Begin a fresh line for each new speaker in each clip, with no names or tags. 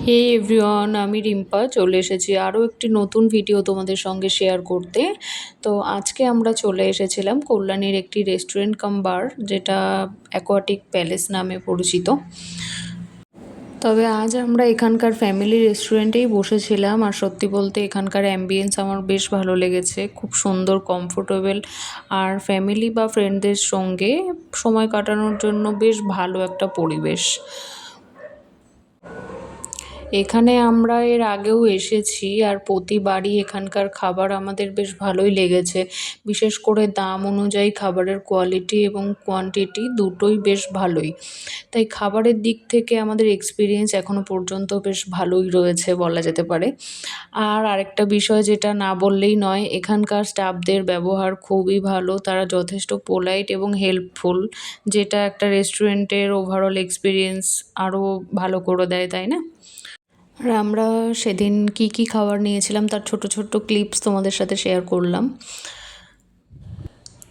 হে everyone, আমি রিম্পা চলে এসেছি আরও একটি নতুন ভিডিও তোমাদের সঙ্গে শেয়ার করতে। তো আজকে আমরা চলে এসেছিলাম কল্যাণীর একটি রেস্টুরেন্ট কাম বার, যেটা অ্যাকোয়াটিক প্যালেস নামে পরিচিত। তবে আজ আমরা এখানকার ফ্যামিলি রেস্টুরেন্টেই বসেছিলাম, আর সত্যি বলতে এখানকার অ্যাম্বিয়েন্স আমার বেশ ভালো লেগেছে, খুব সুন্দর, কমফোর্টেবল, আর ফ্যামিলি বা ফ্রেন্ডদের সঙ্গে সময় কাটানোর জন্য বেশ ভালো একটা পরিবেশ। এখানে আমরা এর আগেও এসেছি, আর প্রতিবারই এখানকার খাবার আমাদের বেশ ভালোই লেগেছে। বিশেষ করে দাম অনুযায়ী খাবারের কোয়ালিটি এবং কোয়ান্টিটি দুটোই বেশ ভালোই। তাই খাবারের দিক থেকে আমাদের এক্সপিরিয়েন্স এখনও পর্যন্ত বেশ ভালোই রয়েছে বলা যেতে পারে। আর আরেকটা বিষয় যেটা না বললেই নয়, এখানকার স্টাফদের ব্যবহার খুবই ভালো, তারা যথেষ্ট পোলাইট এবং হেল্পফুল, যেটা একটা রেস্টুরেন্টের ওভারঅল এক্সপিরিয়েন্স আরও ভালো করে দেয়, তাই না? আর আমরা সেদিন কি কি খাবার নিয়েছিলাম তার ছোট ছোট ক্লিপস তোমাদের সাথে শেয়ার করলাম।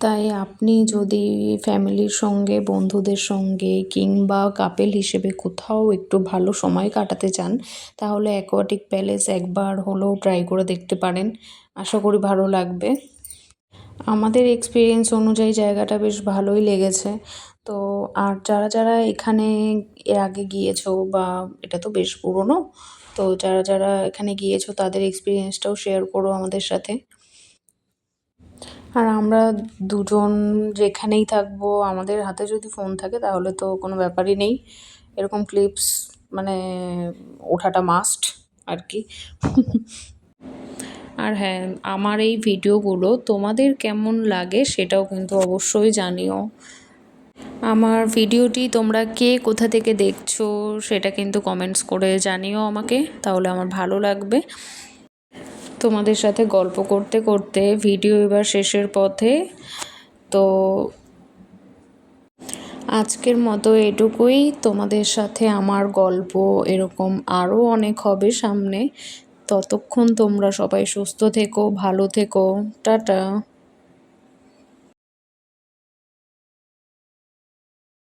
তাই আপনি যদি ফ্যামিলির সঙ্গে, বন্ধুদের সঙ্গে কিংবা কাপেল হিসেবে কোথাও একটু ভালো সময় কাটাতে চান, তাহলে অ্যাকোয়াটিক প্যালেস একবার হলেও ট্রাই করে দেখতে পারেন। আশা করি ভালো লাগবে। আমাদের এক্সপিরিয়েন্স অনুযায়ী জায়গাটা বেশ ভালোই লেগেছে। তো আর যারা যারা এখানে এর আগে গিয়েছো, বা এটা তো বেশ পুরনো, তো যারা যারা এখানে গিয়েছো তাদের এক্সপিরিয়েন্সটাও শেয়ার করো আমাদের সাথে। আর আমরা দুজন যেখানেই থাকবো, আমাদের হাতে যদি ফোন থাকে তাহলে তো কোনো ব্যাপারই নেই, এরকম ক্লিপস মানে ওঠাটা মাস্ট আর কি। আর হ্যাঁ, আমার এই ভিডিওগুলো তোমাদের কেমন লাগে সেটাও কিন্তু অবশ্যই জানিও। আমার ভিডিওটি তোমরা কে কোথা থেকে দেখছো সেটা কিন্তু কমেন্টস করে জানিও আমাকে, তাহলে আমার ভালো লাগবে। তোমাদের সাথে গল্প করতে করতে ভিডিও এবার শেষের পথে। তো আজকের মতো এটুকুই। তোমাদের সাথে আমার গল্প এরকম আরও অনেক হবে সামনে। ততক্ষণ তোমরা সবাই সুস্থ থেকো, ভালো থেকো। টাটা।